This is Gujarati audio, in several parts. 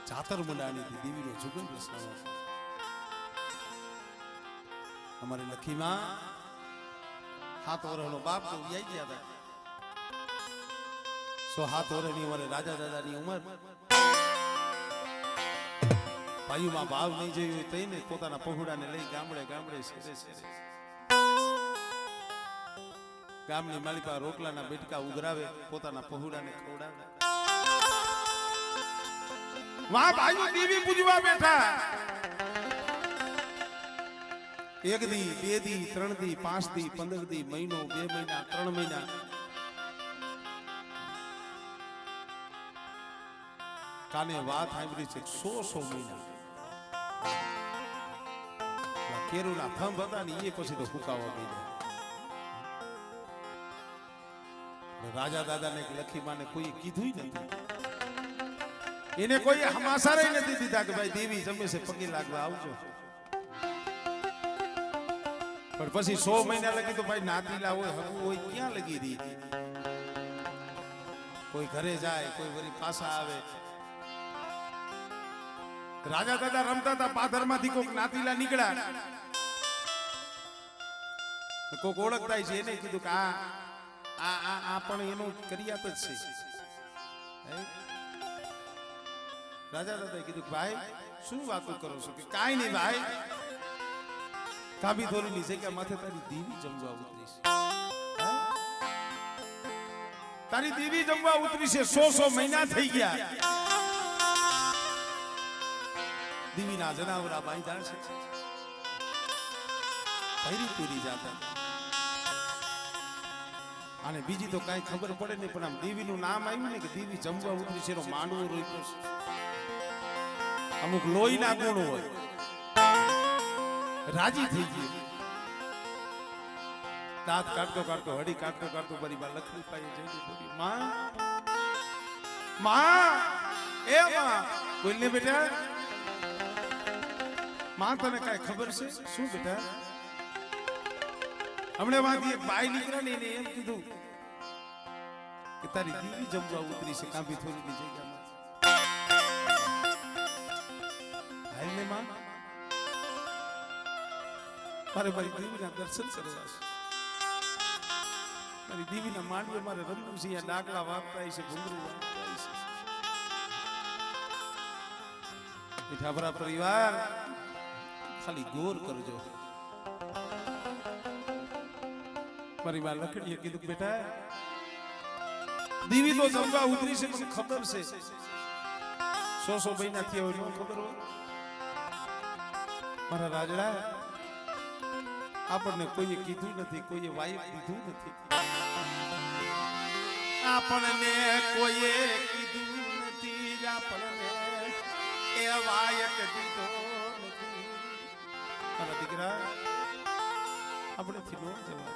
જાતર મંડાણી થી દેવીનો જુગલ રસવાનો અમારી લખીમાં 7 વર્ષનો બાપ તો વ્યાઈ ગયા હતા 7 વર્ષની અમારે રાજા દાદાની ઉંમર ભાઈઓમાં ભાવ નહીં જોયું તઈને પોતાના પહોળાને લઈ ગામડે ગામડે શેરે શેરે ગામની માલિકા રોટલાના બેટકા ઉઘરાવે પોતાના પહોળાને ખવડાવે વાહ ભાઈઓ દેવી પૂજવા બેઠા 1 દી 2 દી 3 દી 5 દી 15 દી મહિનો 2 મહિના 3 મહિના કાને વાત સાંભળી છે 100 મહિના કેરુના થંભ હતા ને એ પછી તો ફૂકાવા માંડ્યા રાજા દાદાને લખીમાને કોઈ કીધું નથી એને કોઈ હમાસારે નથી દીધા કે ભાઈ દેવી જમે છે પગે લાગવા આવજો પણ પછી 100 મહિના લગી તો ભાઈ નાતીલા હોય હકુ હોય ક્યાં લગી રહી કોઈ ઘરે જાય કોઈ વળી પાછા આવે રાજા દાદા રમતા હતા પાથરમાંથી કોઈક નાતીલા નીકળ્યા કોઈક ઓળખતા છે એને કીધું કે આ પણ એનો કરિયાત જ છે રાજા દાદાએ કીધું ભાઈ શું વાતો કરો છો કે કાંઈ નહીં ભાઈ કાબી ધોરીની જગ્યા માથે તારી દેવી જમવા ઉતરી છે તારી દેવી જમવા ઉતરી છે 100 મહિના થઈ ગયા દેવીના જનાવરા બાંધ્યા છે ભૈરી પૂરી જાતા અને બીજી તો કાંઈ ખબર પડે નહીં પણ આમ દેવીનું નામ આવ્યું ને કે દેવી જમવા ઉતરી છે એનો માંડવો રોક્યો છે અમુક લોહીના ગુણ હોય રાજી થઈ ગઈ દાંત કાઢતો કાઢતો હડી કાઢતો કાઢતો મારી બા લખી પાઈ જઈ બોલી માં એ માં બોલને બેટા માં તને કાંઈ ખબર છે શું બેટા હમણે માંથી એક બાઈ નીકળ્યા ને એને એમ કીધું કે તારી દેવી જમવા ઉતરી છે કાંભી થોડીની જગ્યામાં હાલને માં મારે મારી દેવીના દર્શન કરવા છે મારી દેવીના માંડવે મારે રમવું છે અહીંયા ડાકલા વાગતા છે ભૂંગરું વાગતા છે મીઠાભરા પરિવાર ખાલી ગોર કરજો મારી માં લખડીએ કીધું બેટા દેવી તો જમવા ઉતરી છે મને ખબર છે 100 મહિના થયા હોય ન ખબર હોય મારા રાજડા આપણને કોઈએ કીધું નથી કોઈએ વાયક દીધું નથી આપણને કોઈએ કીધું નથી આપણને એ વાયક દીધો નથી મારા દીકરા આપણે થી નો જવાય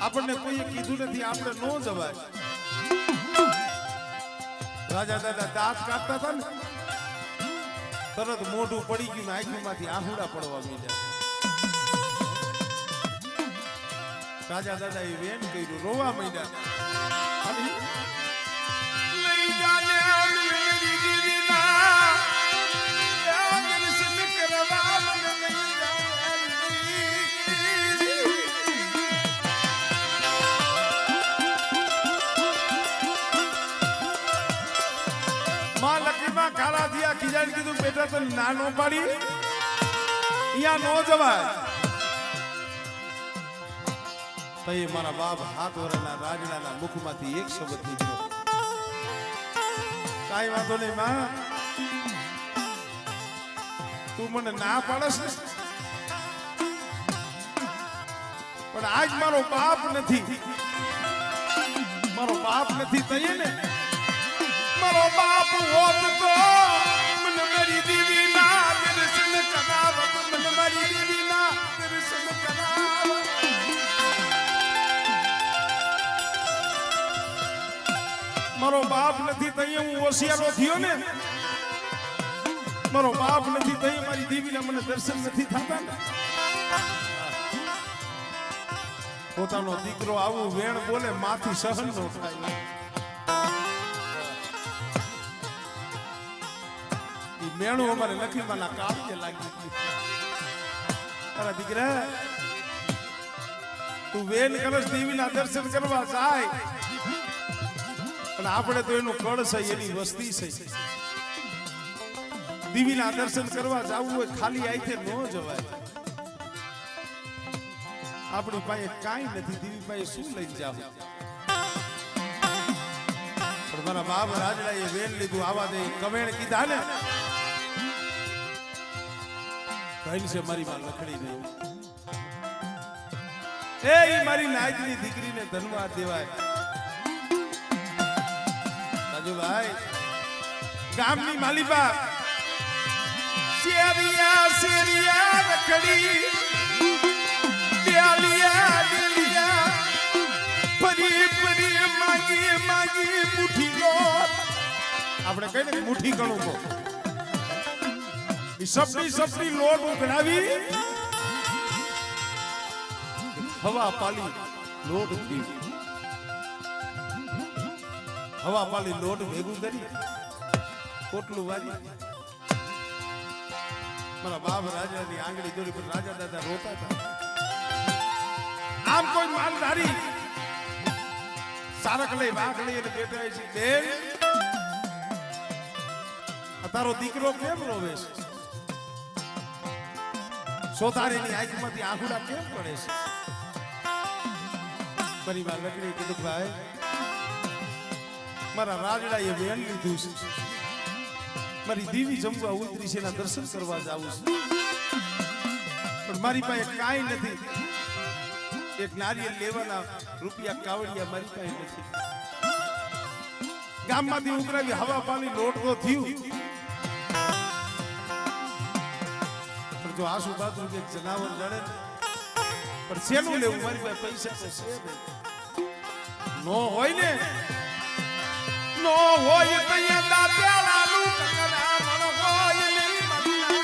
આપણને કોઈએ કીધું નથી આપણે નો જવાય રાજા દાદા દાંત કાઢતા હતા ને તરત મોઢું પડી ગયું ને આંખમાંથી આહુડા પડવા માંડ્યા રાજા દાદા એ વેન કર્યું રોવા માંડ્યા લઈ જાને મેરી દીના દર્શન કરવા મને લઈ જાને માં તો નાનો પાડી અહીંયા નો જવાય. તઈ મારા બાપ હાથ વરના રાજડાના મુખમાંથી એક શબ્દ નીકળ્યો, કાઈ વાંધો નહીં માં, તું મને ના પાડસ ને, પણ આજ મારો બાપ નથી, મારો બાપ નથી તઈએ ને, મારો બાપ હોત તો મને મારી દેવી ના દર્શન કરાવત, મને મારી દેવી ના દર્શન કરાવત. મારો બાપ નથી તઈએ હું હોશિયારો થયો ને, મારો બાપ નથી તઈએ મારી દેવીના મને દર્શન નથી થતા ને. પોતાનો દીકરો આવું વેણ બોલે માથી સહન નો થાય. ઈ મેણું અમારે લખીમાના કાળજે લાગી. તારા દીકરા તું વેણ કરસ દેવીના દર્શન કરવા જાય, પણ આપણે તો એનું કળ છે, એની વસ્તી છે. દેવીના દર્શન કરવા જવું હોય ખાલી આઈથે ન જવાય. આપણી પાસે કાંઈ નથી, દેવી પાસે શું લઈને જાવ? પણ મારા બાપ રાજડાએ વેણ લીધું, આવા દે કમેણ કીધા ને, કઈ છે મારી માં લખડી નહીં. એ મારી નાયકની દીકરીને ધન્યવાદ દેવાય. રાજુભાઈ ગામની માલીબા શેરિયા શેરિયા રખડી, ડેલિયા ડેલિયા ફરી ફરી માગી માગી મુઠ્ઠી લો. આપણે કહીને કે મુઠ્ઠી ગણું કો સપની સપની લોટ ઉઘરાવી, હવા પાલી લોટ ઉઠી, હવા પાલી લોટ ભેગું કરી કોટલું વારી. મારા બાપ રાજાની આંગળી દોરી પર રાજા દાદા રોતા હતા. આમ કોઈ માલધારી સારક લઈ વાઘ લઈ અને બેઠા છે, બેન તારો દીકરો કેમ રોવે છે? સોતારીની આંખમાંથી આંખુડા કેમ પડે છે? મારી માં લકડી કીધું, ભાઈ મારા રાજડાએ વેણ લીધું છે, મારી દેવી જમવા ઉતરી છે, એના દર્શન કરવા જાવું છે, પણ મારી પાસે કાંઈ નથી. એક નારિયેળ લેવાના રૂપિયા કાવડિયા મારી પાસે નથી. ગામમાંથી ઉઘરાવી હવા પાણી લોટ તો થયું, પણ જો આસુ બાજુ એક જનાવર લડે પણ શેનું લેવું? મારી પાસે પૈસા તો છે નહીં. નો હોય ને, નો હોય તો એ દાંતેલાનું કકડામણ હોય નહીં મગના.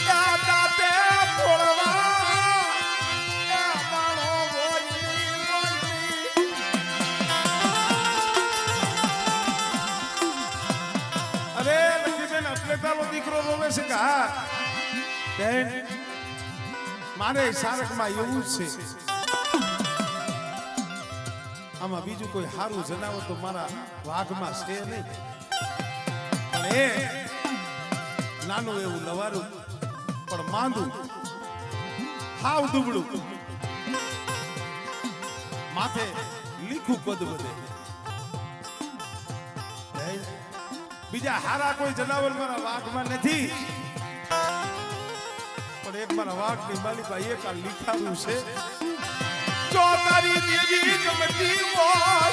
દાંતે ફોડવા એ માણો હોય નહીં, હોય નહીં. અરે લક્ષ્મીબેન એટલે તારો દીકરો રોવે છે કે હા બેન, મારે સારકમાં એવું જ છે. આમાં બીજું કોઈ હારું જનાવર તો મારા વાઘમાં છે નહીં, પણ એ નાનું એવું લવારું પણ માંદું, હાવ દુબળું, માથે લીખું પદ બધે. બીજા હારા કોઈ જનાવર મારા વાઘમાં નથી, પણ એક મારા વાઘની માલિકા એક આ લીખાનું છે. જો તારી દેવી ગમતી હોય,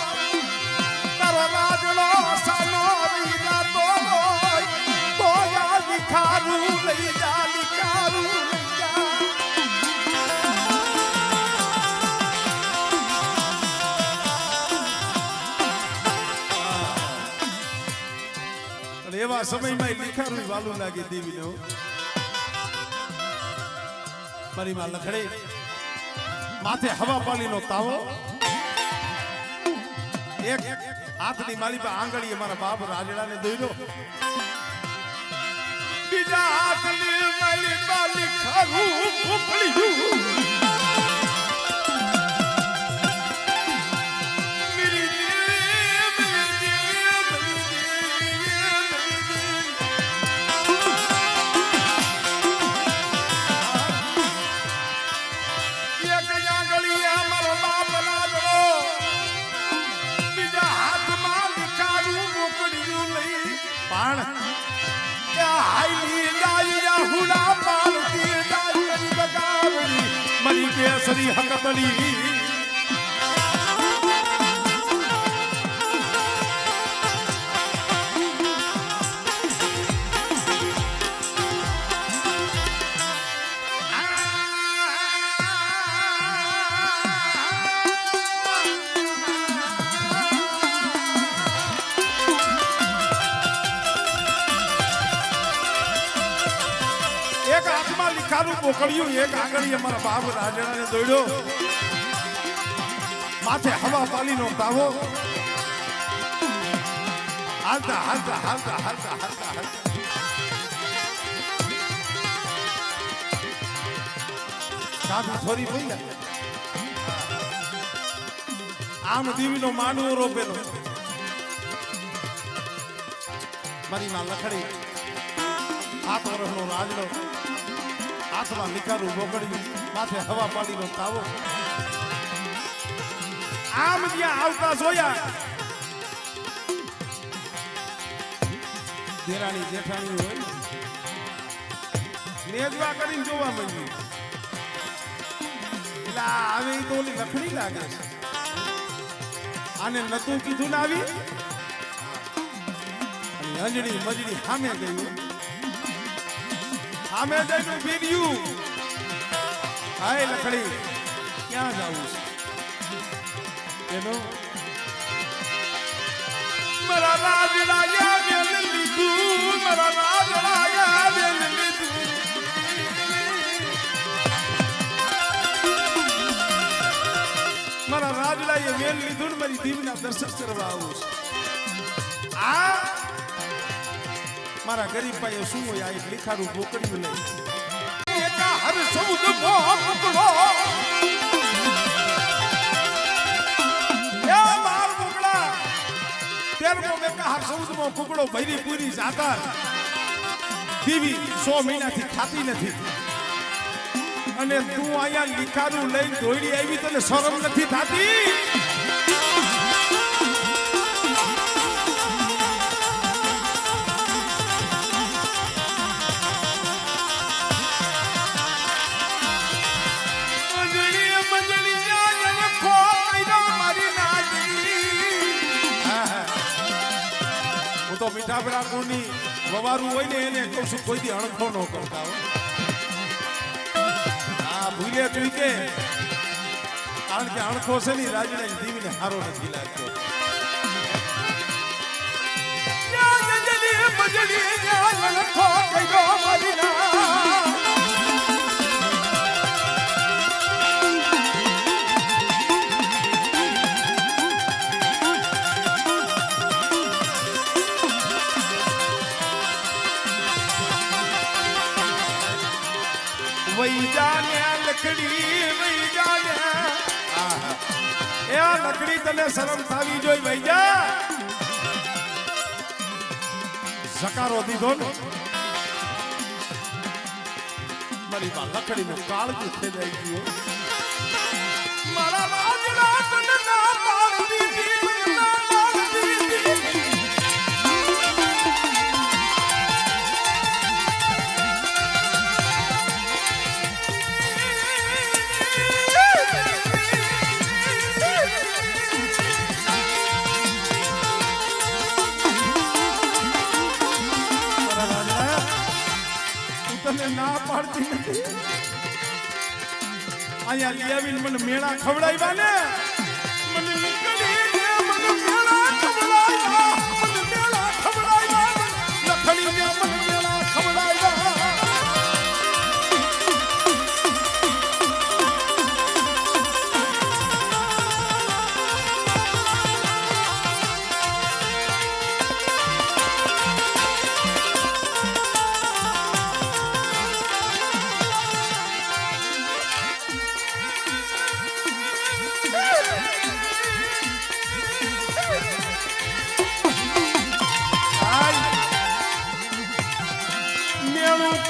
તારો રાજડો સાનો લઈ જાતો હોય, તો આ લીખારું લઈ જા, લીખારું લઈ જા. એવા સમયમાં લીખારું વાલું લાગે દેવીનો. મારી માં લખડે માથે હવા પાણીનો તાવો, એક હાથની માલી પર આંગળીએ મારા બાપ રાજડાને દોર્યો, બીજા હાથની માલી પર લીખારું ફૂંકળ્યું. મેરી દેવી સરી હકતડી એક હાથમાં લીખાનું પોકળ્યું એક આંગળીએ મારા બાપ રાજરાને દોડ્યો માથે હવા પાલીનો તાવો હાલતા હાલતા હાલતા હાલતા હાલતા હાલતા સાધુ થોડી પડી આમ દીવીનો માંડવો રોપેલો મારી માં લખડી 7 વર્ષનો રાજડો હાથમાં લીખારું બોકડ્યું માથે હવા પાડીનો તાવો આમ જ્યાં આવતા જોયા દેરાણી જેઠાણી હોય નેજવા કરીને જોવા મળ્યું એટલે આવે તો ઓલી લખડી લાગે છે આને નતું કીધું ને આવી અને અંજણી મજડી સામે ગયું આમે જઈને ભીડ્યું હાય લખડી ક્યાં જાવું છે એનો મારા રાજડાયા વેલ લીધું મારા રાજડાયા વેલ લીધું મારા રાજડાએ વેલ લીધું ને મારી દીવના દર્શન કરવા આવું છે આ મારા ગરીબ ભાઈએ શું હોય આ એક લીખાનું બોકડ્યું લઈ એકા હર સૌદ મો પકડો એ બાર બોકડા તેરમો એકા હર સૌદ મો પકડો ભૈરી પૂરી જાતા દીવી 100 મહિનાથી ખાતી નથી અને તું આયા લીખાનું લઈને દોડી આવી તને શરમ નથી થાતી તો મીઠા બડા કોની વવારું હોય ને એને કહું છું કોઈ દી અણખો ન કરતા હો આ ભૂલે જોઈ કે કારણ કે અણખો છે ને રાજડાની દીવીને હારો નથી લાગતો વઈ જાને લકડી વઈ જાને એ આ લકડી તને શરમ થાવી જોઈ વઈ જા જકારો દીધો ને મારી બા લકડીનું કાળજું ખેદાઈ ગયું મારા રાજડા તને ના પાડી દીધી ના પાડી દીધી ના પાડતી નથી અહીંયા લઈ આવીને મને મેળા ખવડાવ્યા ને મને લખડી મને મેળા ખવડાવ્યા મને મેળા ખવડાવ્યા લખડી મને મેળા ખવડાવ્યા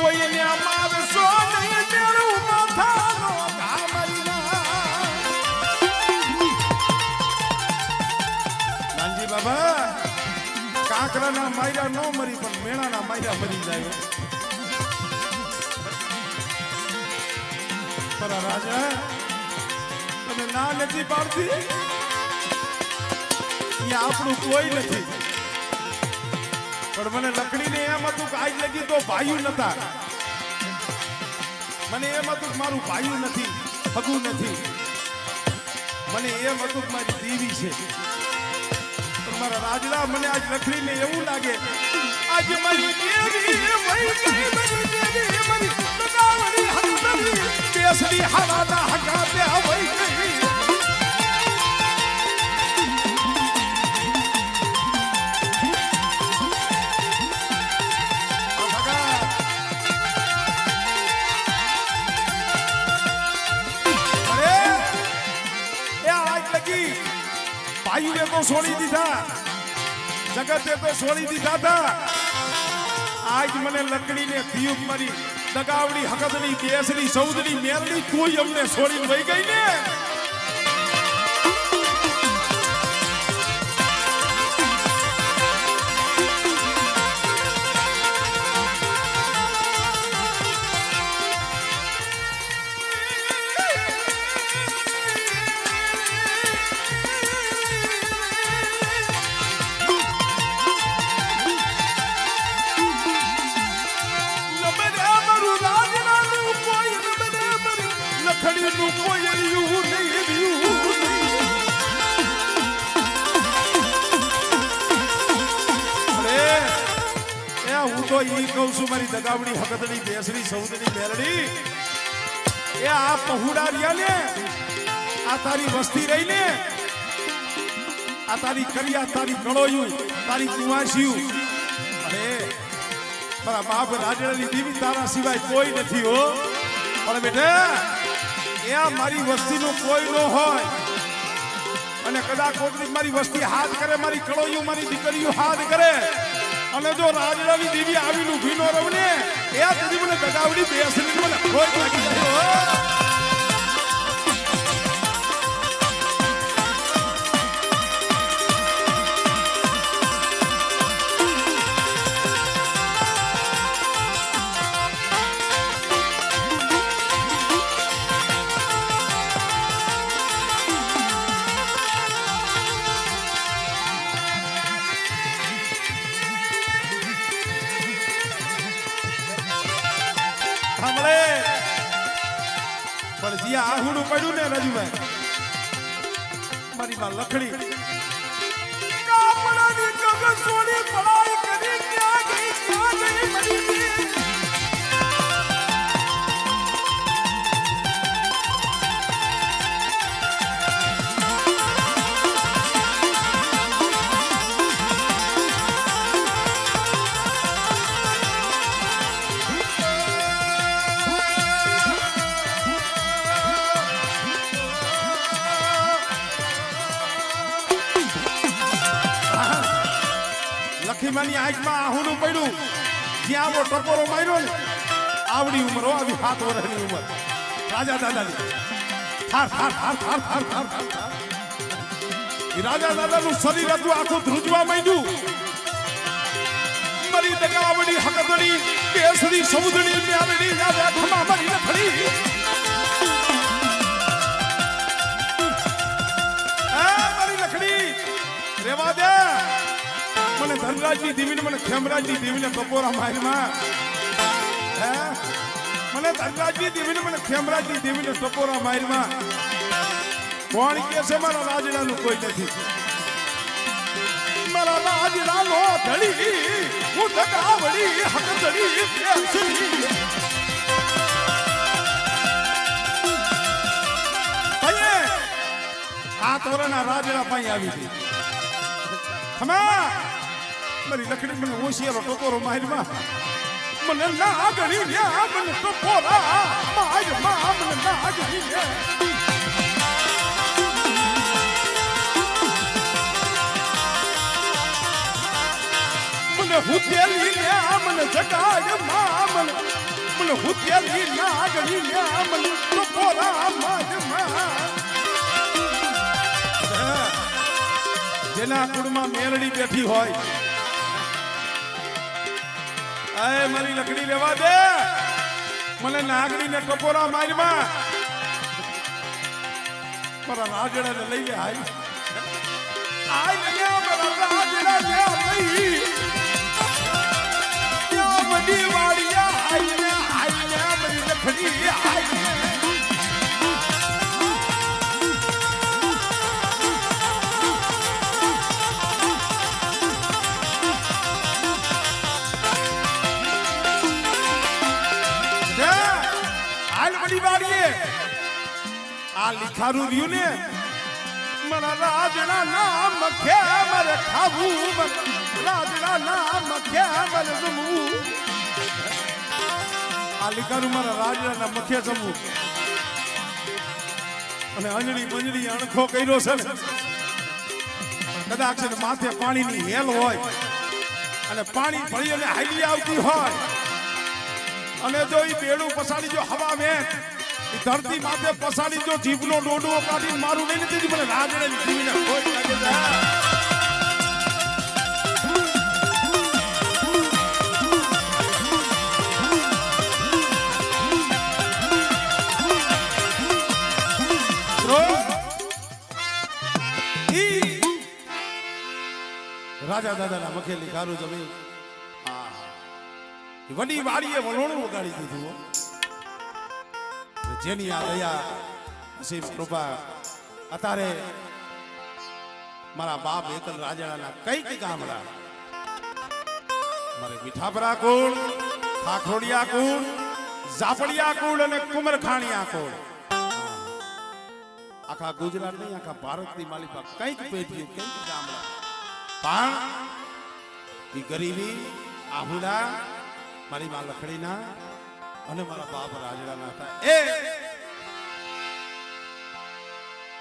કોઈને મારશો નહીં મેળું માથાનો નાનજી બાબા કાંકરાના માયરા નો મરી પણ મેળાના માયરા મરી જાય પર રાજા મને ના નથી પાડતી અહીંયા આપણું કોઈ નથી પણ મને લકડીને એમ હતું કે આજ લગી તો ભાઈયું નતા મને એમ હતું કે મારું ભાઈયું નથી હગું નથી મને એમ હતું કે મારી દેવી છે પણ મારા રાજડા મને આજ લકડીને એવું લાગે આજ મારી દેવી વહી ગઈ મારી દેવી મારી લગાવડી હંદરી કેસરી હવાના હકા પે વહી ગઈ ભાઈને તો છોડી દીધા જગતે તો છોડી દીધા હતા આજ મને લકડીને થયું મારી દગાવડી હકદની દેશની સૌદની મેરડી કોઈ અમને છોડીને વહી ગઈ ને હું તો ઈ કહું છું મારી દગાવડી હકદની બેસડી સૌદની મેલડી એ આ પહુડા રહ્યા ને આ તારી વસ્તી રહી ને આ તારી કરિયા તારી કળોયું તારી કુવાસીયું અરે મારા બાપ રાજડાની દેવી તારા સિવાય કોઈ નથી હો પણ બેટા એ આ મારી વસ્તીનું કોઈ ન હોય અને કદાચ કોઈની મારી વસ્તી હાથ કરે મારી કળોયું મારી દીકરીઓ હાથ કરે અને જો રાજડાની દેવી આવીનું ભીનો રવને એ તેથી મને દગાવડી બેસરી મને કોઈ લાગી જાય આહુડું પડ્યું ને રાજુભાઈ મારી માં લખડી કાપડાની જગ સોની પડાઈ કરી ક્યાં ગઈ મારી લખીમાની આંખમાં આહુનું પડ્યું જ્યાં આવો ટકોરો માર્યો ને આવડી ઉંમર આવી 7 વર્ષની ઉંમર રાજા દાદાની થાર થાર થાર થાર થાર થાર થાર રાજા દાદાનું શરીર હતું આખું ધ્રુજવા માંડ્યું મારી દગાવડી હકદડી કેસરી સૌદણી મેલડી રાજા ખમા મારી લખડી મારી લખડી રેવા દે મને ધનરાજની દેવીને મને ખેમરાજની દેવીને કપોરા મારમાં હે મને ધનરાજની દેવીને મને ખેમરાજની દેવીને કપોરા મારમાં કોણ કે છે મારા રાજડાનું કોઈ નથી મારા રાજડાનો ધડી હું દગાવડી હકદડી બેસડી આ તોરણા રાજડા પાસે આવી હતી ખમા મારી લખડી મને હોશિયારો ટકોરો મારમાં મને ના ગણી લ્યા મને ટકોરા મારમાં મને ના ગણી લ્યા મને હુતેલી લ્યા મને જગાય માં મને હુતેલી ના ગણી લ્યા મને ટકોરા મારમાં જેના કુળમાં મેલડી બેઠી હોય આય મારી લકડી લેવા દે મને નાગડીને ટપોરા મારમાં મારા રાજડાને લઈ લે હાય આય લે મારા રાજડા લે લઈ યા બડી વાડિયા આય લે મારી લખડી આય આ લીખારું રહ્યું ને મારા રાજના નામ મખે મારે ખાવું રાજના નામ મખે મારે જમવું આ લીખારું મારા રાજના નામ મખે જમવું અને અંજળી મંજળી અણખો કર્યો છે ને કદાચ છે ને માથે પાણીની હેલ હોય અને પાણી ભળી અને હાલી આવતી હોય અને જો એ બેડું પસાડી જો હવા વેચ ધરતી માથે પસાડી જો જીભનો ડોડો કાઢી મારું નહીં નથી મને રાજડે જીવીને કોઈ લાગે રાજા દાદાના મખે લીખારું જમી વડી વાડીએ વલોણું વગાડી દીધું જેની આ દયા અસીમ કૃપા અત્યારે મારા બાપ એકલ રાજાના કઈક ગામડા મારે મીઠાપરા કુળ ખાખોડિયા કુળ ઝાપડિયા કુળ અને કુમરખાણિયા કુળ આખા ગુજરાત નહીં આખા ભારતની માલિકા કઈક પેઢીઓ કઈક ગામડા પણ એ ગરીબી આહુડા મારી માં લખડીના અને મારા બાપ રાજડાના હતા એ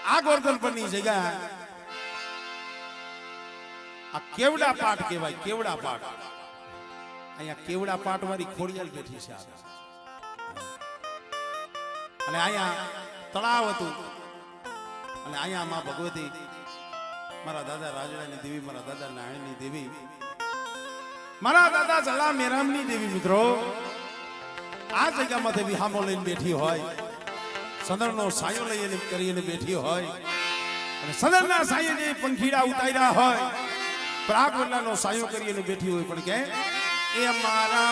આ ગોરધન પરની જગ્યા આ કેવડા પાટ કહેવાય કેવડા પાટ અહીંયા કેવડા પાટ વાળી ખોડિયાલ બેઠી છે અને અહીંયા તળાવ હતું અને અહીંયા માં ભગવતી મારા દાદા રાજડાની દેવી મારા દાદા નારાયણની દેવી મારા દાદા જલા મેરામની દેવી મિત્રો આ જગ્યામાં દેવી હામો લઈને બેઠી હોય સદરનો સાયો લઈને કરીને બેઠી હોય અને સદરના સાયે જે પંખીડા ઉતાર્યા હોય પ્રાગવલ્લાનો સાયો કરીને બેઠી હોય પણ કે એ મારા